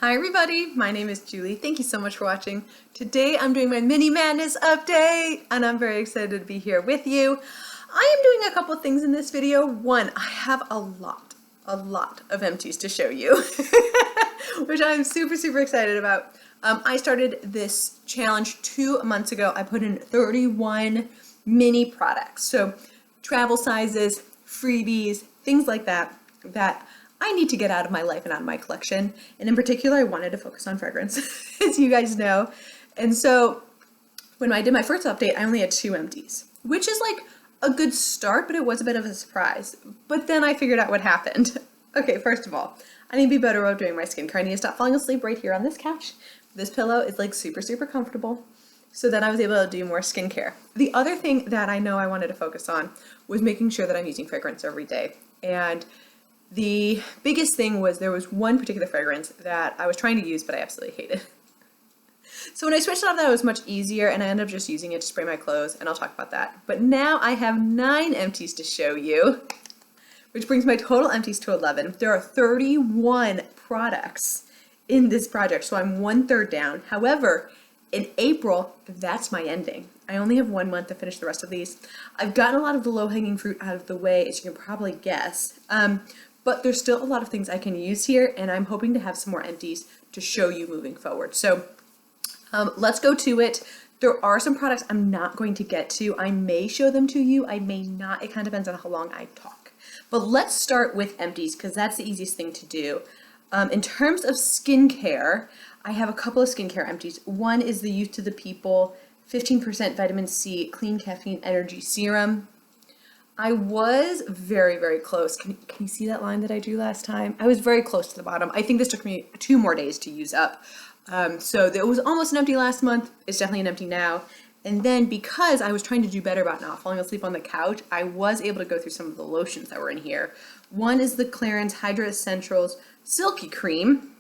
Hi everybody, my name is Julie. Thank you so much for watching. Today I'm doing my mini madness update and I'm very excited to be here with you. I am doing a couple things in this video. One, I have a lot of empties to show you, which I'm super excited about. I started this challenge 2 months ago. I put in 31 mini products. So travel sizes, freebies, things like that I need to get out of my life and out of my collection. And in particular, I wanted to focus on fragrance, as you guys know. And so when I did my first update, I only had 2 empties, which is like a good start, but it was a bit of a surprise. But then I figured out what happened. Okay, first of all, I need to be better about doing my skincare. I need to stop falling asleep right here on this couch. This pillow is like super comfortable. So then I was able to do more skincare. The other thing that I know I wanted to focus on was making sure that I'm using fragrance every day. And the biggest thing was there was one particular fragrance that I was trying to use, but I absolutely hated. So when I switched it up, that was much easier, and I ended up just using it to spray my clothes, and I'll talk about that. But now I have 9 empties to show you, which brings my total empties to 11. There are 31 products in this project, so I'm 1/3 down. However, in April, that's my ending. I only have 1 month to finish the rest of these. I've gotten a lot of the low-hanging fruit out of the way, as you can probably guess. But there's still a lot of things I can use here, and I'm hoping to have some more empties to show you moving forward. So let's go to it. There are some products I'm not going to get to. I may show them to you, I may not. It kind of depends on how long I talk. But let's start with empties, because that's the easiest thing to do. In terms of skincare, I have a couple of skincare empties. One is the Youth to the People 15% vitamin C clean caffeine energy serum. I was very close. Can you see that line that I drew last time? I was very close to the bottom. I think this took me 2 more days to use up. So it was almost an empty last month. It's definitely an empty now. And then because I was trying to do better about not falling asleep on the couch, I was able to go through some of the lotions that were in here. One is the Clarins Hydra Essentials Silky Cream.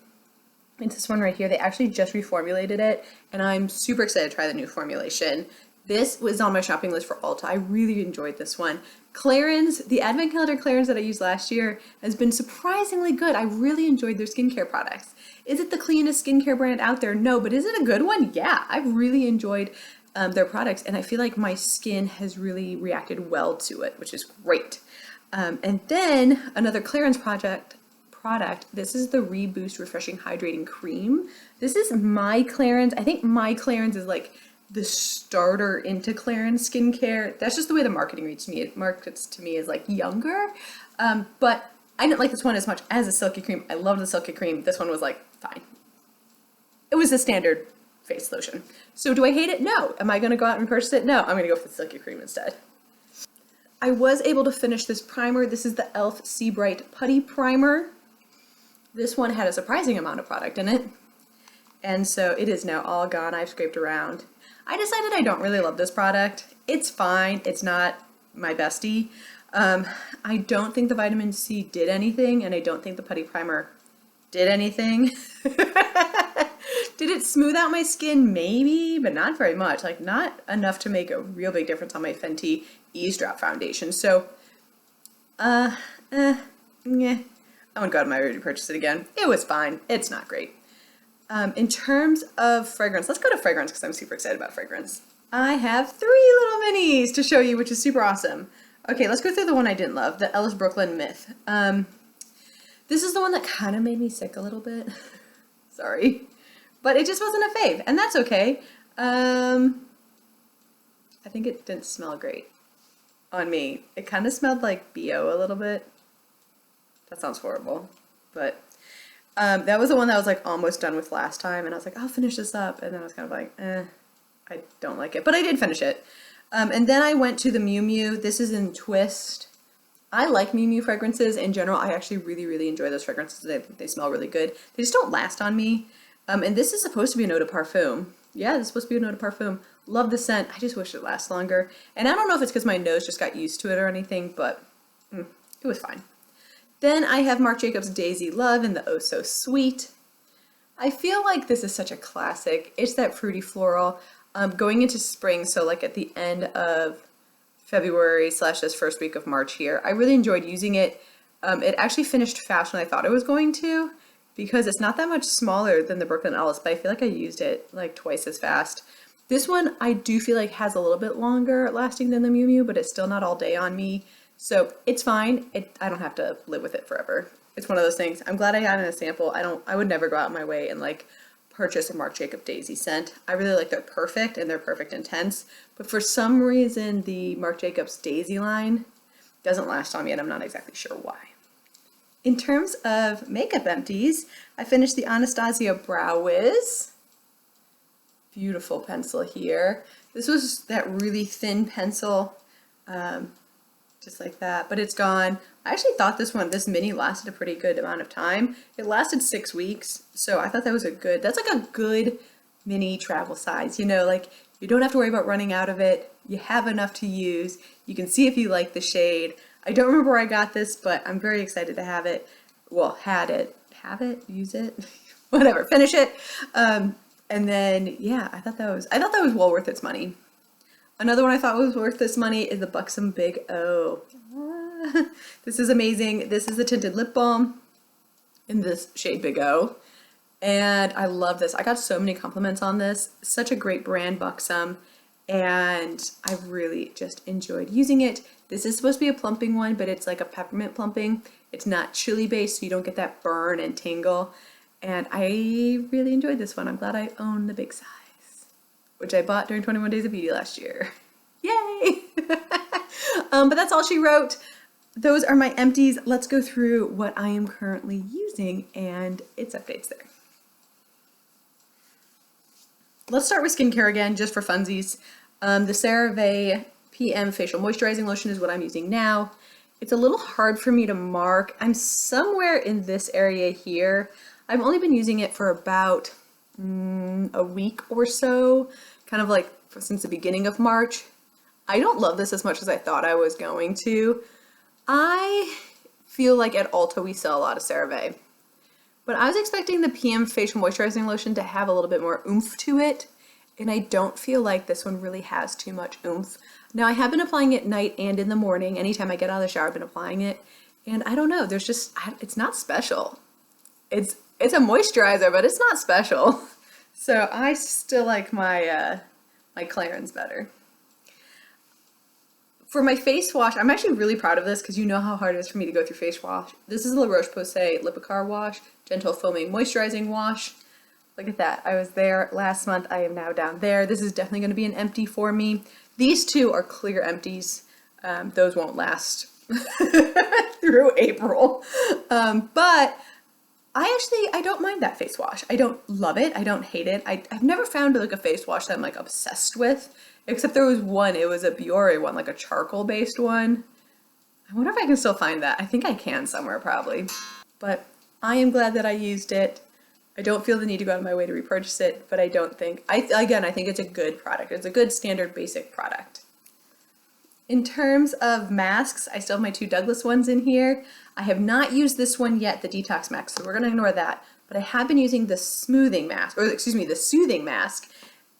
It's this one right here. They actually just reformulated it, and I'm super excited to try the new formulation. This was on my shopping list for Ulta. I really enjoyed this one. Clarins, the Advent Calendar Clarins that I used last year has been surprisingly good. I really enjoyed their skincare products. Is it the cleanest skincare brand out there? No, but is it a good one? Yeah, I've really enjoyed their products, and I feel like my skin has really reacted well to it, which is great. And then another Clarins product. This is the Reboost Refreshing Hydrating Cream. This is My Clarins. I think My Clarins is like the starter into Clarins skincare. That's just the way the marketing reads me. It markets to me as like younger, but I didn't like this one as much as the Silky Cream. I love the Silky Cream. This one was like fine. It was the standard face lotion. So do I hate it? No. Am I going to go out and purchase it? No. I'm going to go for the Silky Cream instead. I was able to finish this primer. This is the e.l.f. Sea Bright Putty Primer. This one had a surprising amount of product in it, and so it is now all gone. I've scraped around. I decided I don't really love this product. It's fine. It's not my bestie. I don't think the vitamin C did anything, and I don't think the putty primer did anything. Did it smooth out my skin? Maybe, but not very much. Like, not enough to make a real big difference on my Fenty Eavesdrop foundation. So, yeah. I wouldn't go out of my way to purchase it again. It was fine. It's not great. In terms of fragrance, let's go to fragrance because I'm super excited about fragrance. I have 3 little minis to show you, which is super awesome. Okay, let's go through the one I didn't love, the Ellis Brooklyn Myth. This is the one that kind of made me sick a little bit. Sorry. But it just wasn't a fave, and that's okay. I think it didn't smell great on me. It kind of smelled like BO a little bit. That sounds horrible, but that was the one that I was like almost done with last time, and I was like, I'll finish this up, and then I was kind of like, I don't like it, but I did finish it. And then I went to the Miu Miu. This is in Twist. I like Miu Miu fragrances in general. I actually really enjoy those fragrances. I think they smell really good. They just don't last on me. And this is supposed to be an eau de parfum. Yeah, this is supposed to be an eau de parfum. Love the scent. I just wish it lasts longer. And I don't know if it's because my nose just got used to it or anything, but it was fine. Then I have Marc Jacobs Daisy Love in the Oh So Sweet. I feel like this is such a classic. It's that fruity floral. Going into spring, so like at the end of February / this first week of March here, I really enjoyed using it. It actually finished faster than I thought it was going to. because it's not that much smaller than the Brooklyn Ellis, but I feel like I used it like twice as fast. This one I do feel like has a little bit longer lasting than the Miu Miu, but it's still not all day on me. So it's fine. I don't have to live with it forever. It's one of those things. I'm glad I got in a sample. I would never go out of my way and like purchase a Marc Jacob Daisy scent. I really like They're Perfect and They're Perfect Intense, but for some reason the Marc Jacobs Daisy line doesn't last on me and I'm not exactly sure why. In terms of makeup empties, I finished the Anastasia Brow Wiz. Beautiful pencil here. This was that really thin pencil, just like that, but it's gone. I actually thought this mini lasted a pretty good amount of time. It lasted 6 weeks, so I thought that was that's like a good mini travel size, you know, like you don't have to worry about running out of it. You have enough to use. You can see if you like the shade. I don't remember where I got this, but I'm very excited to have it. Well, have it, use it, whatever, finish it. And then, yeah, I thought that was well worth its money. Another one I thought was worth this money is the Buxom Big O. This is amazing. This is the tinted lip balm in this shade Big O. And I love this. I got so many compliments on this. Such a great brand, Buxom. And I really just enjoyed using it. This is supposed to be a plumping one, but it's like a peppermint plumping. It's not chili based, so you don't get that burn and tingle. And I really enjoyed this one. I'm glad I own the big size, which I bought during 21 Days of Beauty last year. Yay! But that's all she wrote. Those are my empties. Let's go through what I am currently using and its updates there. Let's start with skincare again, just for funsies. The CeraVe PM Facial Moisturizing Lotion is what I'm using now. It's a little hard for me to mark. I'm somewhere in this area here. I've only been using it for about a week or so, kind of like since the beginning of March. I don't love this as much as I thought I was going to. I feel like at Ulta we sell a lot of CeraVe, but I was expecting the PM Facial Moisturizing Lotion to have a little bit more oomph to it, and I don't feel like this one really has too much oomph. Now, I have been applying it night and in the morning. Anytime I get out of the shower, I've been applying it, and I don't know, it's not special. It's a moisturizer, but it's not special. So I still like my Clarins better. For my face wash, I'm actually really proud of this because you know how hard it is for me to go through face wash. This is the La Roche-Posay Lipikar Wash, Gentle Foaming Moisturizing Wash. Look at that. I was there last month. I am now down there. This is definitely going to be an empty for me. These two are clear empties. Those won't last through April. But I don't mind that face wash. I don't love it. I don't hate it. I've never found like a face wash that I'm like obsessed with, except there was one. It was a Biore one, like a charcoal based one. I wonder if I can still find that. I think I can somewhere probably. But I am glad that I used it. I don't feel the need to go out of my way to repurchase it, but I think it's a good product. It's a good standard basic product. In terms of masks, I still have my two Douglas ones in here. I have not used this one yet, the Detox Mask, so we're gonna ignore that. But I have been using the smoothing mask, or excuse me, the soothing mask,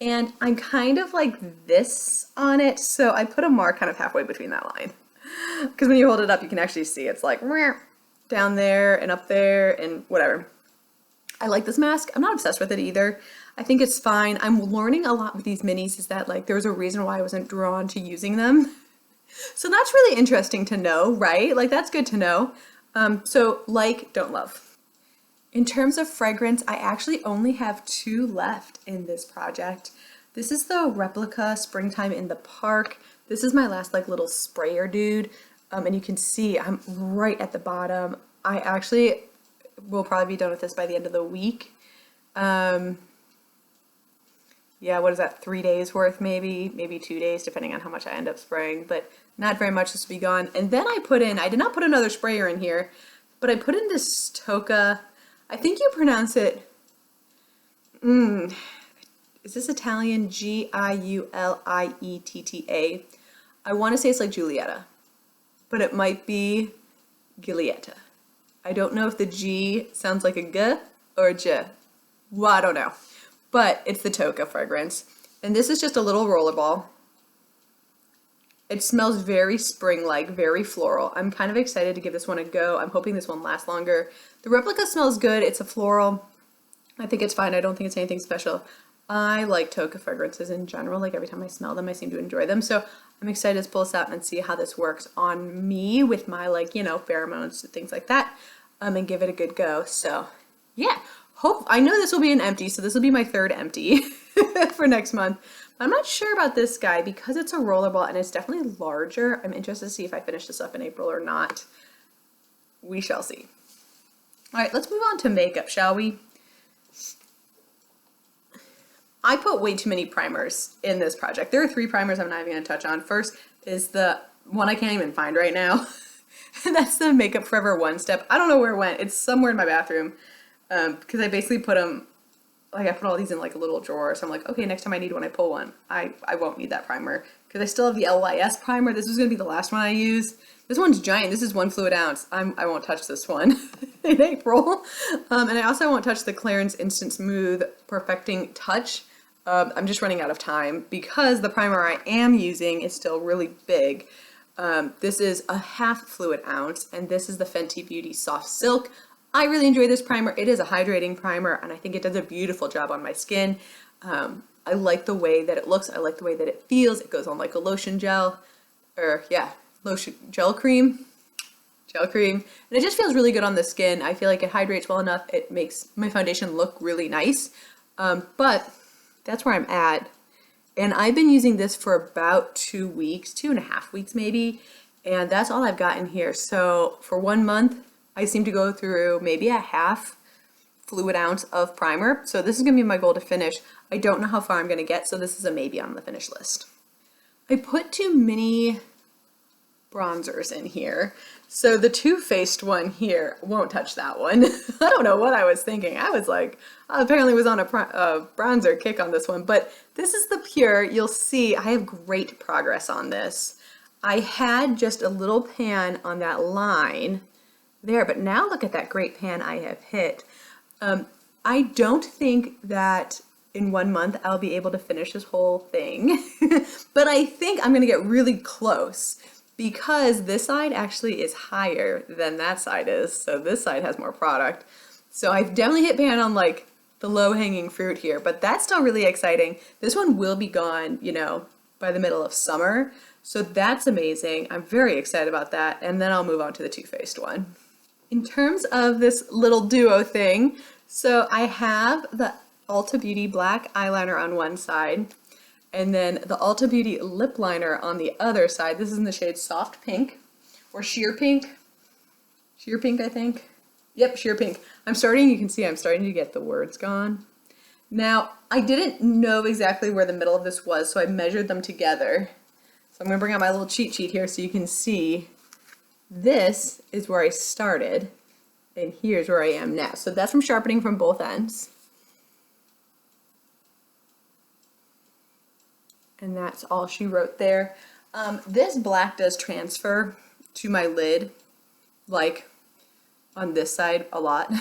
and I'm kind of like this on it, so I put a mark kind of halfway between that line. Because when you hold it up, you can actually see it's like down there and up there and whatever. I like this mask. I'm not obsessed with it either. I think it's fine. I'm learning a lot with these minis is that like there's a reason why I wasn't drawn to using them. So that's really interesting to know, right? Like that's good to know. So like, don't love. In terms of fragrance, I actually only have 2 left in this project. This is the Replica Springtime in the Park. This is my last like little sprayer dude. And you can see I'm right at the bottom. I actually will probably be done with this by the end of the week. Yeah, what is that, 3 days worth maybe 2 days, depending on how much I end up spraying, but not very much this will be gone. And then I did not put another sprayer in here, but I put in this Tocca, I think you pronounce it, is this Italian? Giulietta. I want to say it's like Giulietta, but it might be Giulietta. I don't know if the G sounds like a G or a J. Well, I don't know. But it's the Tocca fragrance. And this is just a little rollerball. It smells very spring-like, very floral. I'm kind of excited to give this one a go. I'm hoping this one lasts longer. The replica smells good. It's a floral. I think it's fine. I don't think it's anything special. I like toca fragrances in general. Like every time I smell them, I seem to enjoy them. So I'm excited to pull this out and see how this works on me with my, like, you know, pheromones and things like that, and give it a good go. So yeah, I know this will be an empty. So this will be my third empty for next month. But I'm not sure about this guy because it's a rollerball and it's definitely larger. I'm interested to see if I finish this up in April or not. We shall see. All right, let's move on to makeup, shall we? I put way too many primers in this project. There are 3 primers I'm not even going to touch on. First is the one I can't even find right now. That's the Makeup Forever One Step. I don't know where it went. It's somewhere in my bathroom because I basically put them, like I put all these in like a little drawer. So I'm like, okay, next time I need one, I pull one. I won't need that primer because I still have the LYS primer. This is going to be the last one I use. This one's giant. This is 1 fluid ounce. I won't touch this one in April. And I also won't touch the Clarins Instant Smooth Perfecting Touch. I'm just running out of time because the primer I am using is still really big. This is a 1/2 fluid ounce, and this is the Fenty Beauty Soft Silk. I really enjoy this primer. It is a hydrating primer, and I think it does a beautiful job on my skin. I like the way that it looks. I like the way that it feels. It goes on like a lotion gel, or yeah, lotion gel cream. And it just feels really good on the skin. I feel like it hydrates well enough. It makes my foundation look really nice. But that's where I'm at. And I've been using this for about 2 weeks, 2.5 weeks maybe. And that's all I've got in here. So for 1 month, I seem to go through maybe a 1/2 fluid ounce of primer. So this is gonna be my goal to finish. I don't know how far I'm gonna get, so this is a maybe on the finish list. I put 2 mini bronzers in here. So the Too Faced one here, won't touch that one. I don't know what I was thinking. I was like, I apparently was on a bronzer kick on this one, but this is the Pure. You'll see I have great progress on this. I had just a little pan on that line there, but now look at that great pan I have hit. I don't think that in 1 month I'll be able to finish this whole thing, but I think I'm gonna get really close because this side actually is higher than that side is. So this side has more product. So I've definitely hit pan on like the low hanging fruit here, but that's still really exciting. This one will be gone, you know, by the middle of summer. So that's amazing. I'm very excited about that. And then I'll move on to the Too Faced one. In terms of this little duo thing, so I have the Ulta Beauty black eyeliner on one side, and then the Ulta Beauty lip liner on the other side. This is in the shade Soft Pink, or Sheer Pink. Sheer Pink, I think. Yep, Sheer Pink. You can see I'm starting to get the words gone. Now, I didn't know exactly where the middle of this was, so I measured them together. So I'm gonna bring out my little cheat sheet here so you can see this is where I started, and here's where I am now. So that's from sharpening from both ends. And that's all she wrote there. This black does transfer to my lid, like on this side a lot.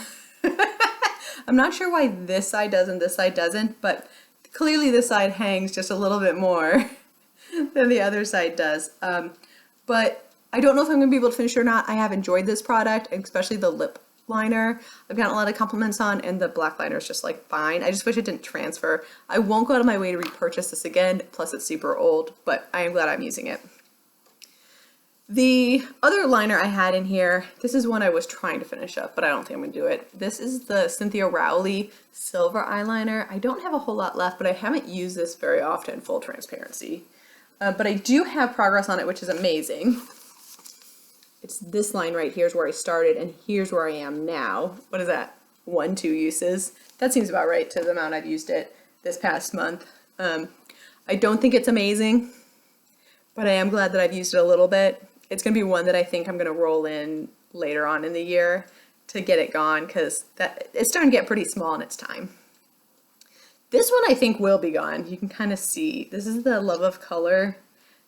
I'm not sure why this side does and this side doesn't, but clearly this side hangs just a little bit more than the other side does. But I don't know if I'm gonna be able to finish it or not. I have enjoyed this product, especially the lip liner. I've gotten a lot of compliments on, and the black liner is just like fine. I just wish it didn't transfer. I won't go out of my way to repurchase this again, plus it's super old, but I am glad I'm using it. The other liner I had in here, this is one I was trying to finish up, but I don't think I'm gonna do it. This is the Cynthia Rowley Silver Eyeliner. I don't have a whole lot left, but I haven't used this very often, full transparency. But I do have progress on it, which is amazing. It's this line right here is where I started, and here's where I am now. What is that? 1, 2 uses. That seems about right to the amount I've used it this past month. I don't think it's amazing, but I am glad that I've used it a little bit. It's gonna be one that I think I'm gonna roll in later on in the year to get it gone, because it's starting to get pretty small and it's time. This one I think will be gone. You can kind of see. This is the Love of Color.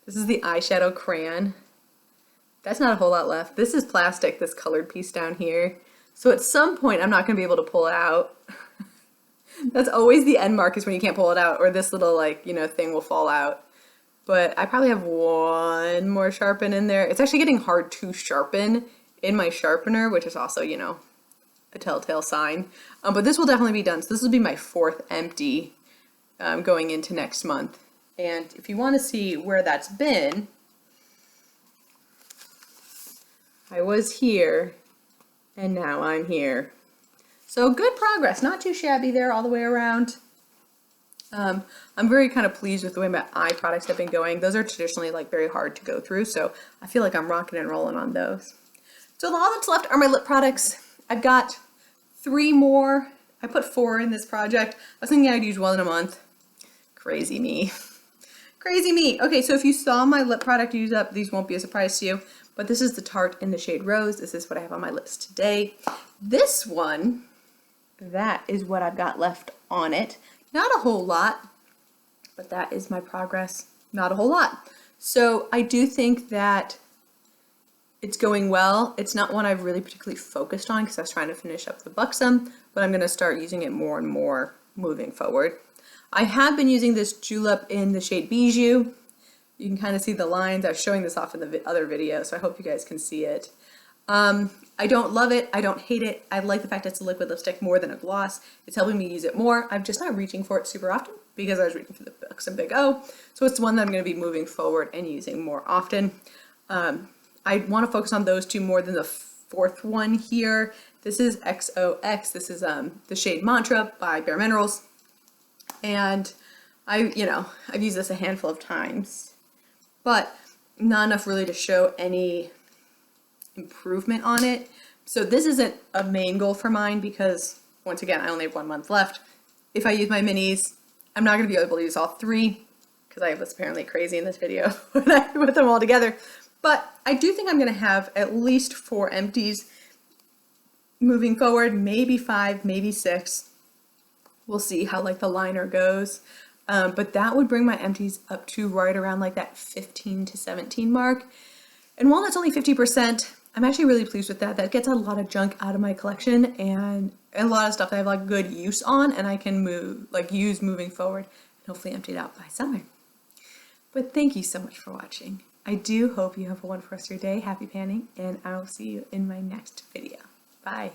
This is the eyeshadow crayon. That's not a whole lot left. This is plastic, this colored piece down here. So at some point, I'm not gonna be able to pull it out. That's always the end mark, is when you can't pull it out, or this little, like, you know, thing will fall out. but I probably have one more sharpen in there. It's actually getting hard to sharpen in my sharpener, which is also, you know, a telltale sign. But this will definitely be done. So this will be my 4th empty going into next month. And if you want to see where that's been, I was here and now I'm here. So good progress, not too shabby there all the way around. I'm very kind of pleased with the way my eye products have been going. Those are traditionally like very hard to go through, so I feel like I'm rocking and rolling on those. So all that's left are my lip products. I've got 3 more. I put 4 in this project. I was thinking I'd use 1 in a month. Crazy me. Crazy me. Okay, so if you saw my lip product use up, these won't be a surprise to you, but this is the Tarte in the shade Rose. This is what I have on my lips today. This one, that is what I've got left on it. Not a whole lot, but that is my progress. Not a whole lot. So I do think that it's going well. It's not one I've really particularly focused on because I was trying to finish up the Buxom, but I'm going to start using it more and more moving forward. I have been using this Julep in the shade Bijou. You can kind of see the lines. I was showing this off in the other video, so I hope you guys can see it. I don't love it. I don't hate it. I like the fact it's a liquid lipstick more than a gloss. It's helping me use it more. I'm just not reaching for it super often because I was reaching for the Buxom Big O. So it's one that I'm going to be moving forward and using more often. I want to focus on those 2 more than the 4th one here. This is XOX. This is the shade Mantra by Bare Minerals. And I've used this a handful of times, but not enough really to show any improvement on it. So this isn't a main goal for mine because, once again, I only have 1 month left. If I use my minis, I'm not going to be able to use all 3 because I was apparently crazy in this video when I put them all together. But I do think I'm going to have at least 4 empties moving forward, maybe 5, maybe 6. We'll see how like the liner goes. But that would bring my empties up to right around like that 15 to 17 mark. And while that's only 50%, I'm actually really pleased with that. That gets a lot of junk out of my collection and a lot of stuff that I have like good use on and I can use moving forward and hopefully empty it out by summer. But thank you so much for watching. I do hope you have a wonderful rest of your day. Happy panning, and I will see you in my next video. Bye.